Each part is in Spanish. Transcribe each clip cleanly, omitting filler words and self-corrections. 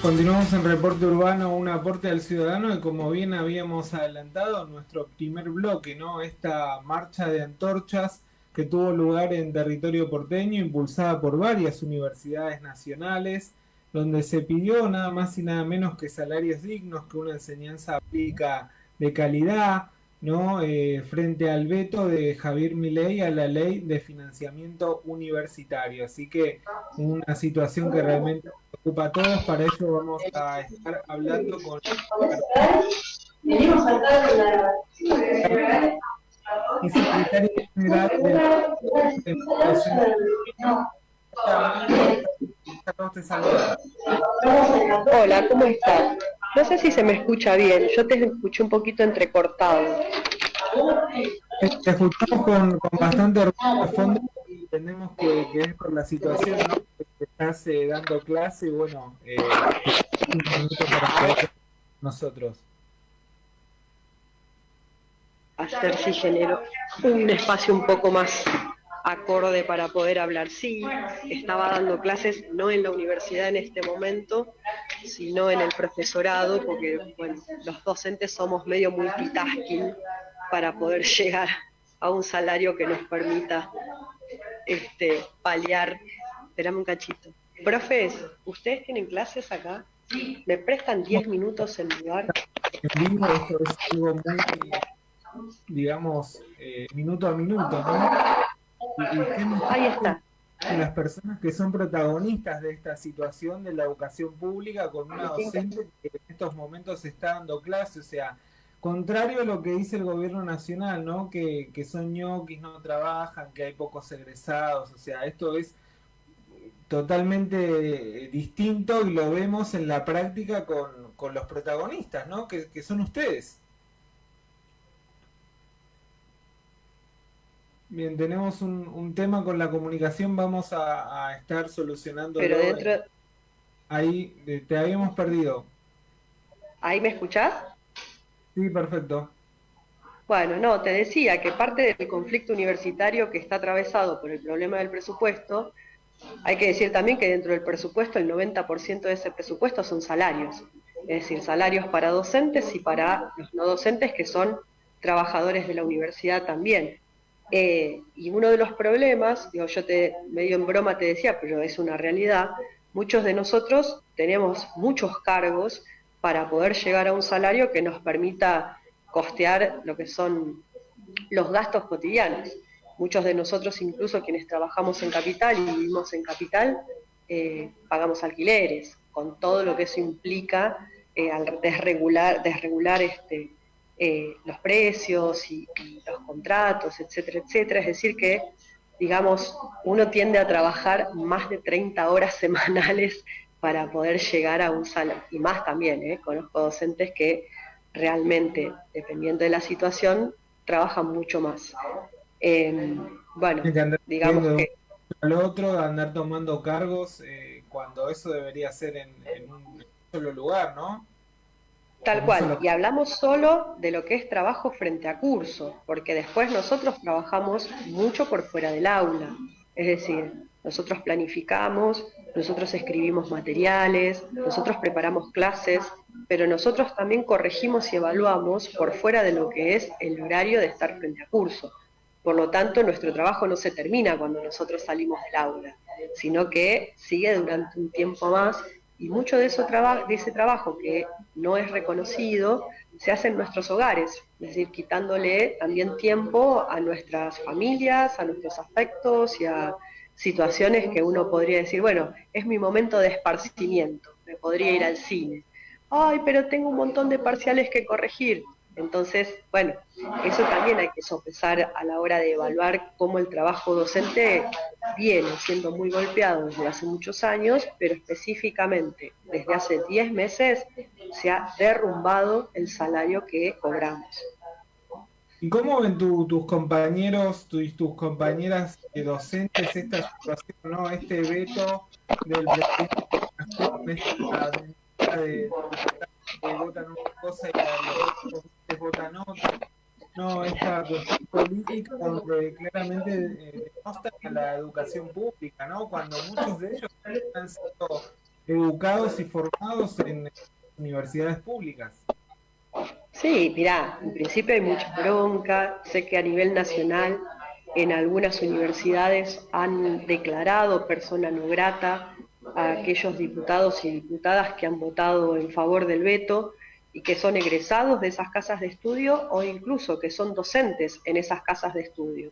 Continuamos en Reporte Urbano, un aporte al ciudadano y como bien habíamos adelantado en nuestro primer bloque, ¿no? Esta marcha de antorchas que tuvo lugar en territorio porteño, impulsada por varias universidades nacionales, donde se pidió nada más y nada menos que salarios dignos, que una enseñanza pública de calidad, ¿no? Frente al veto de Javier Milei a la ley de financiamiento universitario. Así que una situación que realmente ocupa a todos. Para eso vamos a estar hablando con Venimos acá de la... y secretaria general del docente. Hola, muy buenas tardes. Carlos te saluda. Hola, ¿cómo estás? No sé si se me escucha bien, yo te escuché un poquito entrecortado. Te escuchamos con bastante ruido de fondo. Entendemos que es por la situación, ¿no? Que estás dando clase y bueno, te 5 minutos para poder nosotros. Hacer si genero un espacio un poco más acorde para poder hablar. Sí, estaba dando clases no en la universidad en este momento, sino en el profesorado, porque bueno, los docentes somos medio multitasking para poder llegar a un salario que nos permita paliar. Esperame un cachito. Profes, ¿ustedes tienen clases acá? ¿Me prestan 10 minutos en lugar? En vivo, esto es algo muy, digamos, minuto a minuto, ¿no? Y qué mejor Ahí que está. las personas que son protagonistas de esta situación de la educación pública con una docente que en estos momentos está dando clase, o sea, contrario a lo que dice el gobierno nacional, ¿no? Que son ñoquis, no trabajan, que hay pocos egresados, o sea, esto es totalmente distinto y lo vemos en la práctica con los protagonistas, ¿no? Que son ustedes. Bien, tenemos un tema con la comunicación, vamos a estar Pero solucionándolo. dentro... Ahí te habíamos perdido. ¿Ahí me escuchás? Sí, perfecto. Bueno, no, te decía que parte del conflicto universitario que está atravesado por el problema del presupuesto, hay que decir también que dentro del presupuesto el 90% de ese presupuesto son salarios, es decir, salarios para docentes y para los no docentes que son trabajadores de la universidad también. Y uno de los problemas, digo, medio en broma te decía, pero es una realidad, muchos de nosotros tenemos muchos cargos para poder llegar a un salario que nos permita costear lo que son los gastos cotidianos. Muchos de nosotros, incluso quienes trabajamos en capital y vivimos en capital, pagamos alquileres, con todo lo que eso implica al desregular los precios y los contratos, etcétera, etcétera. Es decir que, digamos, uno tiende a trabajar más de 30 horas semanales para poder llegar a un salario, y más también, conozco docentes que realmente, dependiendo de la situación, trabajan mucho más. Eh, bueno, Tiene que andar digamos viendo de un que al otro, andar tomando cargos, cuando eso debería ser en un solo lugar, ¿no? tal En un cual, solo. y hablamos solo de lo que es trabajo frente a curso, porque después nosotros trabajamos mucho por fuera del aula, es decir, nosotros planificamos, nosotros escribimos materiales, nosotros preparamos clases, pero nosotros también corregimos y evaluamos por fuera de lo que es el horario de estar frente a curso. Por lo tanto, nuestro trabajo no se termina cuando nosotros salimos del aula, sino que sigue durante un tiempo más y mucho de ese trabajo que no es reconocido se hace en nuestros hogares, es decir, quitándole también tiempo a nuestras familias, a nuestros afectos y a situaciones que uno podría decir, bueno, es mi momento de esparcimiento, me podría ir al cine. Ay, pero tengo un montón de parciales que corregir. Entonces, bueno, eso también hay que sopesar a la hora de evaluar cómo el trabajo docente viene siendo muy golpeado desde hace muchos años, pero específicamente desde hace 10 meses se ha derrumbado el salario que cobramos. ¿Y cómo ven tus compañeros, tus compañeras docentes esta situación, ¿no? Este veto del presidente de la Nación, esta mentira de diputados que votan una cosa y los otros votan otra. No, esta cuestión política donde claramente denostan a la educación pública, ¿no? Cuando muchos de ellos han sido educados y formados en universidades públicas. Sí, mirá, en principio hay mucha bronca, sé que a nivel nacional en algunas universidades han declarado persona no grata a aquellos diputados y diputadas que han votado en favor del veto y que son egresados de esas casas de estudio o incluso que son docentes en esas casas de estudio.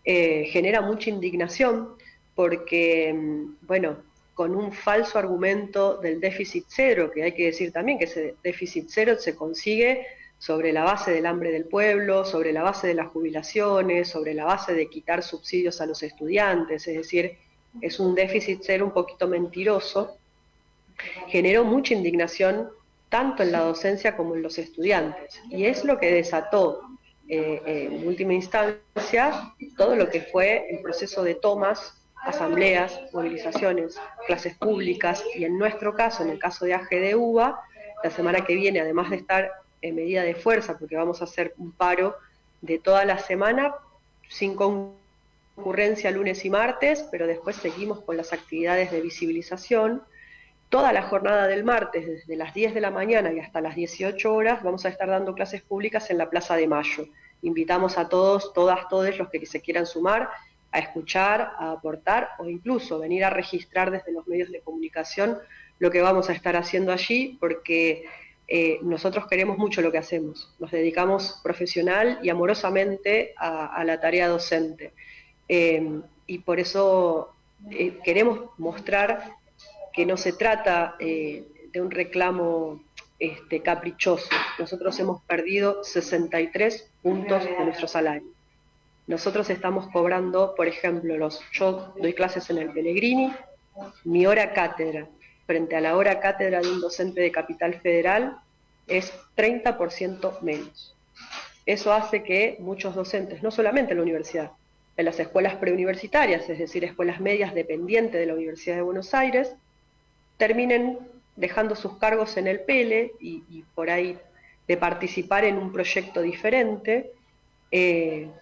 Genera mucha indignación porque, bueno, con un falso argumento del déficit cero, que hay que decir también que ese déficit cero se consigue sobre la base del hambre del pueblo, sobre la base de las jubilaciones, sobre la base de quitar subsidios a los estudiantes, es decir, es un déficit cero un poquito mentiroso, generó mucha indignación tanto en la docencia como en los estudiantes, y es lo que desató en última instancia todo lo que fue el proceso de tomas, asambleas, movilizaciones, clases públicas, y en nuestro caso, en el caso de AGDUBA, la semana que viene, además de estar en medida de fuerza, porque vamos a hacer un paro de toda la semana, sin concurrencia lunes y martes, pero después seguimos con las actividades de visibilización. Toda la jornada del martes, desde las 10 de la mañana y hasta las 18 horas, vamos a estar dando clases públicas en la Plaza de Mayo. Invitamos a todos, todas, todos los que se quieran sumar a escuchar, a aportar o incluso venir a registrar desde los medios de comunicación lo que vamos a estar haciendo allí, porque nosotros queremos mucho lo que hacemos. Nos dedicamos profesional y amorosamente a la tarea docente. Y por eso queremos mostrar que no se trata de un reclamo caprichoso. Nosotros hemos perdido 63 puntos de nuestro salario. Nosotros estamos cobrando, por ejemplo, yo doy clases en el Pellegrini, mi hora cátedra frente a la hora cátedra de un docente de Capital Federal es 30% menos. Eso hace que muchos docentes, no solamente en la universidad, en las escuelas preuniversitarias, es decir, escuelas medias dependientes de la Universidad de Buenos Aires, terminen dejando sus cargos en el PELE y por ahí de participar en un proyecto diferente,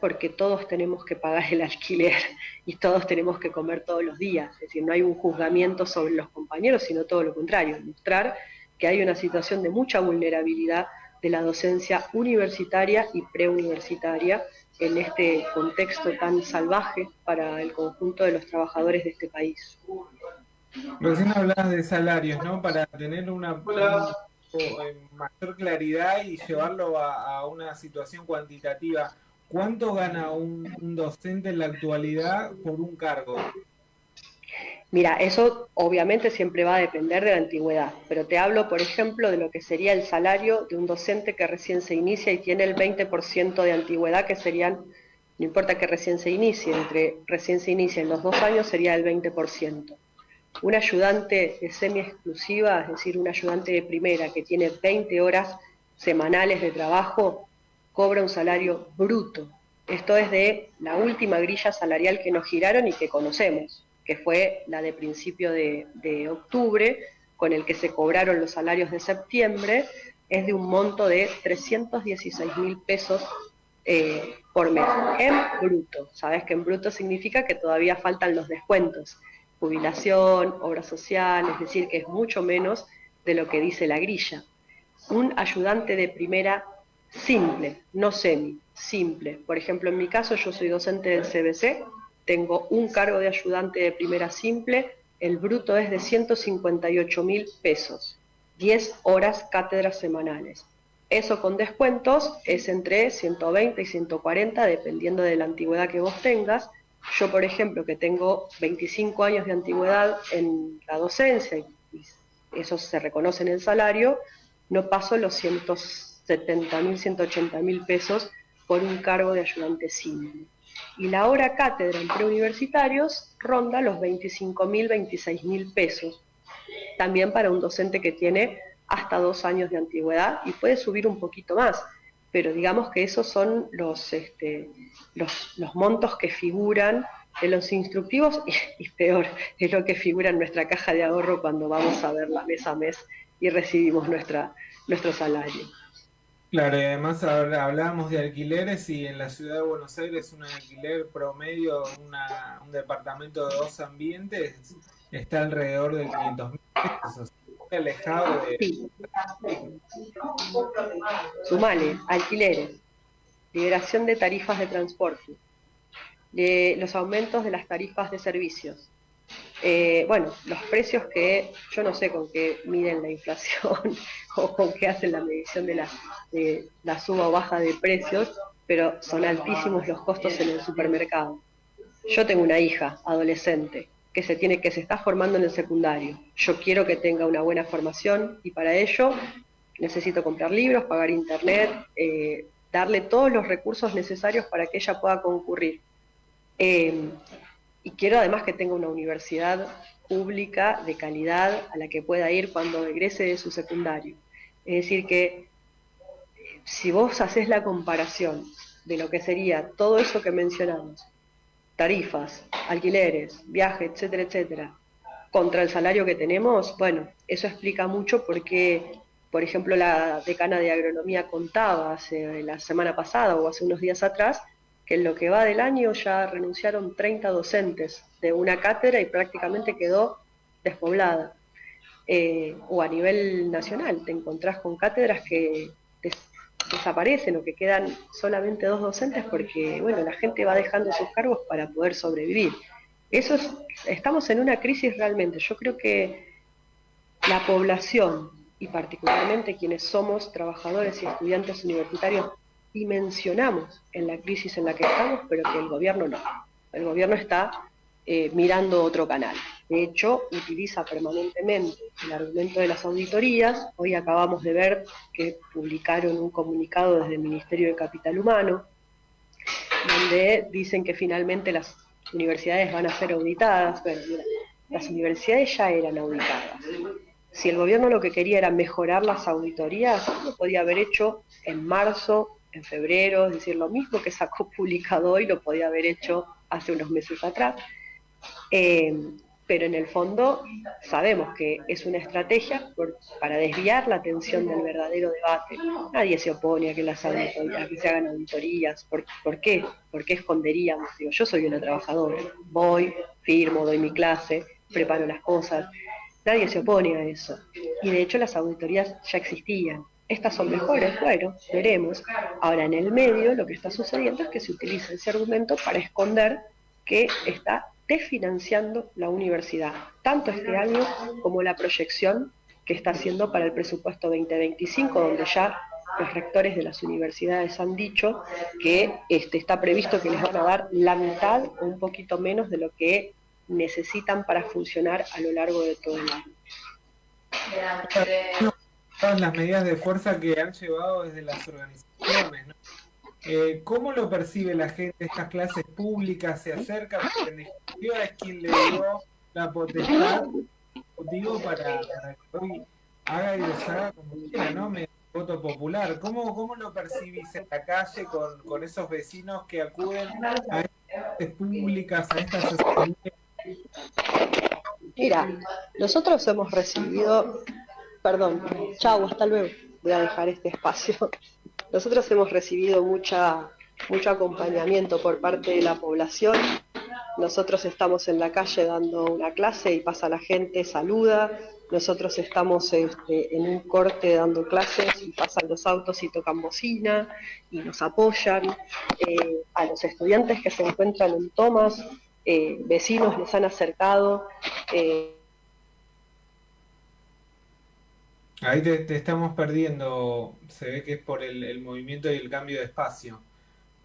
porque todos tenemos que pagar el alquiler y todos tenemos que comer todos los días. Es decir, no hay un juzgamiento sobre los compañeros, sino todo lo contrario, mostrar que hay una situación de mucha vulnerabilidad de la docencia universitaria y preuniversitaria en este contexto tan salvaje para el conjunto de los trabajadores de este país. Recién hablabas de salarios, ¿no? Para tener una mayor claridad y llevarlo a una situación cuantitativa. ¿Cuánto gana un docente en la actualidad por un cargo? Mira, eso obviamente siempre va a depender de la antigüedad, pero te hablo, por ejemplo, de lo que sería el salario de un docente que recién se inicia y tiene el 20% de antigüedad, que serían, no importa que recién se inicie, entre recién se inicia en los 2 años sería el 20%. Un ayudante de semi-exclusiva, es decir, un ayudante de primera que tiene 20 horas semanales de trabajo, cobra un salario bruto. Esto es de la última grilla salarial que nos giraron y que conocemos, que fue la de principio de octubre, con el que se cobraron los salarios de septiembre, es de un monto de 316.000 pesos por mes, en bruto. Sabes que en bruto significa que todavía faltan los descuentos, jubilación, obra social, es decir, que es mucho menos de lo que dice la grilla. Un ayudante de primera simple, no semi, simple. Por ejemplo, en mi caso yo soy docente del CBC, tengo un cargo de ayudante de primera simple, el bruto es de 158.000 pesos, 10 horas cátedras semanales. Eso con descuentos es entre 120 y 140, dependiendo de la antigüedad que vos tengas. Yo, por ejemplo, que tengo 25 años de antigüedad en la docencia, y eso se reconoce en el salario, no paso los 170.000, 180.000 pesos por un cargo de ayudante simple. Y la hora cátedra en preuniversitarios ronda los 25.000, 26.000 pesos, también para un docente que tiene hasta 2 años de antigüedad y puede subir un poquito más, pero digamos que esos son los montos que figuran en los instructivos y peor, es lo que figura en nuestra caja de ahorro cuando vamos a verla mes a mes y recibimos nuestro salario. Claro, y además hablábamos de alquileres y en la ciudad de Buenos Aires un alquiler promedio, un departamento de 2 ambientes está alrededor de 500.000 eso, muy alejado de... Sí, sumale, alquileres, liberación de tarifas de transporte, de los aumentos de las tarifas de servicios. Bueno, los precios que yo no sé con qué miden la inflación o con qué hacen la medición de la suba o baja de precios, pero son altísimos los costos en el supermercado. Yo tengo una hija adolescente que se está formando en el secundario. Yo quiero que tenga una buena formación y para ello necesito comprar libros, pagar internet, darle todos los recursos necesarios para que ella pueda concurrir. Eh, y quiero además que tenga una universidad pública de calidad a la que pueda ir cuando egrese de su secundario. Es decir, que si vos haces la comparación de lo que sería todo eso que mencionamos, tarifas, alquileres, viajes, etcétera, etcétera, contra el salario que tenemos, bueno, eso explica mucho porque, por ejemplo, la decana de agronomía contaba la semana pasada o hace unos días atrás que en lo que va del año ya renunciaron 30 docentes de una cátedra y prácticamente quedó despoblada. O a nivel nacional, te encontrás con cátedras que desaparecen o que quedan solamente 2 docentes porque, bueno, la gente va dejando sus cargos para poder sobrevivir. Estamos en una crisis realmente. Yo creo que la población, y particularmente quienes somos trabajadores y estudiantes universitarios, dimensionamos en la crisis en la que estamos, pero que el gobierno no. El gobierno está mirando otro canal. De hecho, utiliza permanentemente el argumento de las auditorías. Hoy acabamos de ver que publicaron un comunicado desde el Ministerio de Capital Humano, donde dicen que finalmente las universidades van a ser auditadas. Bueno, mira, las universidades ya eran auditadas. Si el gobierno lo que quería era mejorar las auditorías, lo podía haber hecho en marzo, en febrero, es decir, lo mismo que sacó publicado hoy lo podía haber hecho hace unos meses atrás. Pero en el fondo sabemos que es una estrategia para desviar la atención del verdadero debate. Nadie se opone a que, a que se hagan auditorías. ¿Por qué? ¿Por qué esconderíamos? Digo, yo soy una trabajadora, voy, firmo, doy mi clase, preparo las cosas. Nadie se opone a eso. Y de hecho las auditorías ya existían. Estas son mejores, bueno, veremos. Ahora, en el medio lo que está sucediendo es que se utiliza ese argumento para esconder que está desfinanciando la universidad, tanto este año como la proyección que está haciendo para el presupuesto 2025, donde ya los rectores de las universidades han dicho que está previsto que les van a dar la mitad o un poquito menos de lo que necesitan para funcionar a lo largo de todo el año. Todas las medidas de fuerza que han llevado desde las organizaciones, ¿no? ¿Cómo lo percibe la gente? ¿Estas clases públicas se acercan? Porque en definitiva es quien le dio la potestad motivo para que hoy haga y deshaga como quiera, ¿no? Mediante voto popular. ¿Cómo lo percibís en la calle con esos vecinos que acuden a estas clases públicas, a estas asambleas? Mira, nosotros hemos recibido, perdón, chau, hasta luego, voy a dejar este espacio. Nosotros hemos recibido mucho acompañamiento por parte de la población. Nosotros estamos en la calle dando una clase y pasa la gente, saluda. Nosotros estamos en un corte dando clases y pasan los autos y tocan bocina y nos apoyan. A los estudiantes que se encuentran en tomas, vecinos les han acercado. Ahí te estamos perdiendo, se ve que es por el movimiento y el cambio de espacio.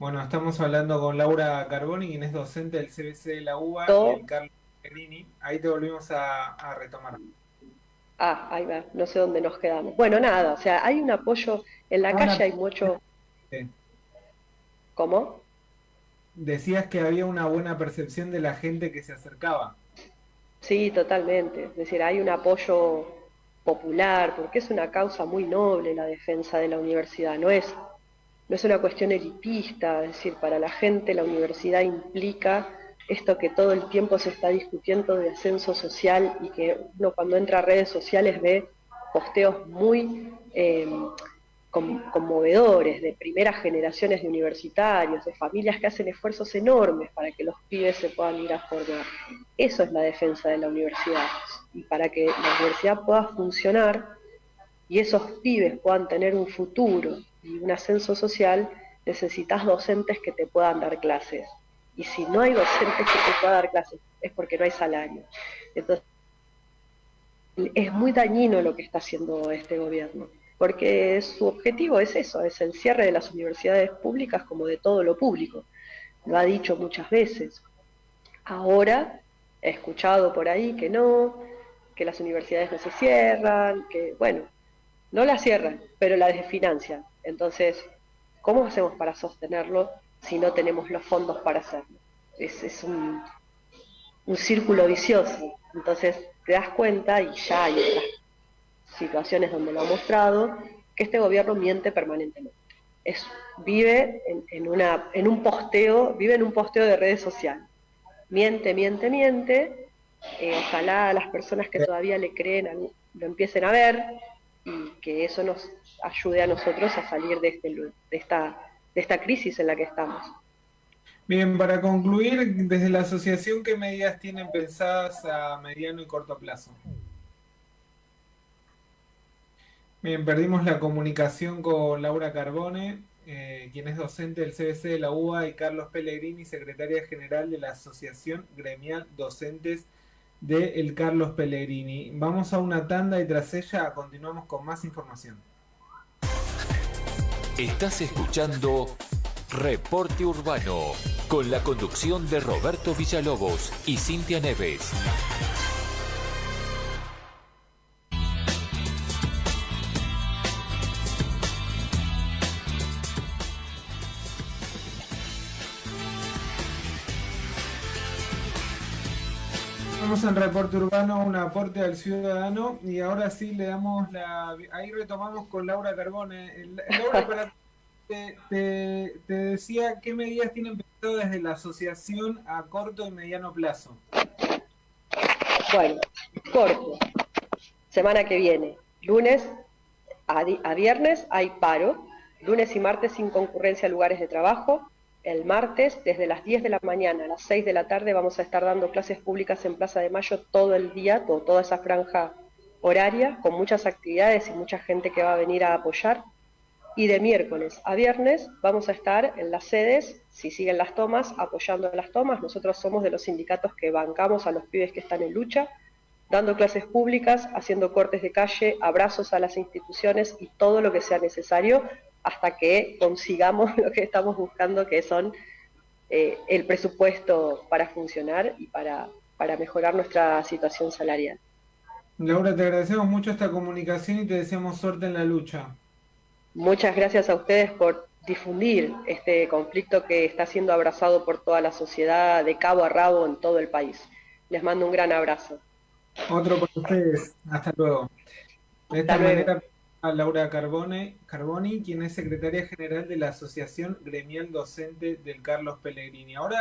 Bueno, estamos hablando con Laura Carboni, quien es docente del CBC de la UBA, y el Carlos Perini. Ahí te volvimos a retomar. Ahí va, no sé dónde nos quedamos. Bueno, nada, o sea, hay un apoyo en la calle, hay mucho... Sí. ¿Cómo? Decías que había una buena percepción de la gente que se acercaba. Sí, totalmente. Es decir, hay un apoyo popular, porque es una causa muy noble la defensa de la universidad, no es una cuestión elitista, es decir, para la gente la universidad implica esto que todo el tiempo se está discutiendo de ascenso social y que uno cuando entra a redes sociales ve posteos muy conmovedores, de primeras generaciones de universitarios, de familias que hacen esfuerzos enormes para que los pibes se puedan ir a formar. Eso es la defensa de la universidad. Y para que la universidad pueda funcionar y esos pibes puedan tener un futuro y un ascenso social, necesitas docentes que te puedan dar clases. Y si no hay docentes que te puedan dar clases, es porque no hay salario. Entonces, es muy dañino lo que está haciendo este gobierno, porque su objetivo es eso, es el cierre de las universidades públicas como de todo lo público. Lo ha dicho muchas veces. Ahora he escuchado por ahí que no, que las universidades no se cierran, que bueno, no las cierran, pero las desfinancian. Entonces, ¿cómo hacemos para sostenerlo si no tenemos los fondos para hacerlo? Es un círculo vicioso. Entonces te das cuenta, y ya hay otras situaciones donde lo ha mostrado, que este gobierno miente permanentemente. Vive en un posteo de redes sociales. Miente, miente, miente. Ojalá las personas que todavía le creen lo empiecen a ver y que eso nos ayude a nosotros a salir de esta crisis en la que estamos. Bien, para concluir, desde la asociación, ¿qué medidas tienen pensadas a mediano y corto plazo? Bien, perdimos la comunicación con Laura Carbone, quien es docente del CBC de la UBA, y Carlos Pellegrini, secretaria general de la Asociación Gremial Docentes de el Carlos Pellegrini. Vamos a una tanda y tras ella continuamos con más información. Estás escuchando Reporte Urbano, con la conducción de Roberto Villalobos y Cintia Neves. Vamos en Reporte Urbano, un aporte al ciudadano, y ahora sí le damos ahí retomamos con Laura Carbone. Laura, te decía, ¿qué medidas tienen pensado desde la asociación a corto y mediano plazo? Bueno, corto. Semana que viene, lunes a viernes hay paro, lunes y martes sin concurrencia a lugares de trabajo. El martes, desde las 10 de la mañana a las 6 de la tarde, vamos a estar dando clases públicas en Plaza de Mayo todo el día, toda esa franja horaria, con muchas actividades y mucha gente que va a venir a apoyar. Y de miércoles a viernes vamos a estar en las sedes, si siguen las tomas, apoyando las tomas. Nosotros somos de los sindicatos que bancamos a los pibes que están en lucha, dando clases públicas, haciendo cortes de calle, abrazos a las instituciones y todo lo que sea necesario hasta que consigamos lo que estamos buscando, que son el presupuesto para funcionar y para mejorar nuestra situación salarial. Laura, te agradecemos mucho esta comunicación y te deseamos suerte en la lucha. Muchas gracias a ustedes por difundir este conflicto que está siendo abrazado por toda la sociedad de cabo a rabo en todo el país. Les mando un gran abrazo. Otro para ustedes. Hasta luego. De esta manera, a Laura Carboni, quien es secretaria general de la Asociación Gremial Docente del Carlos Pellegrini. Ahora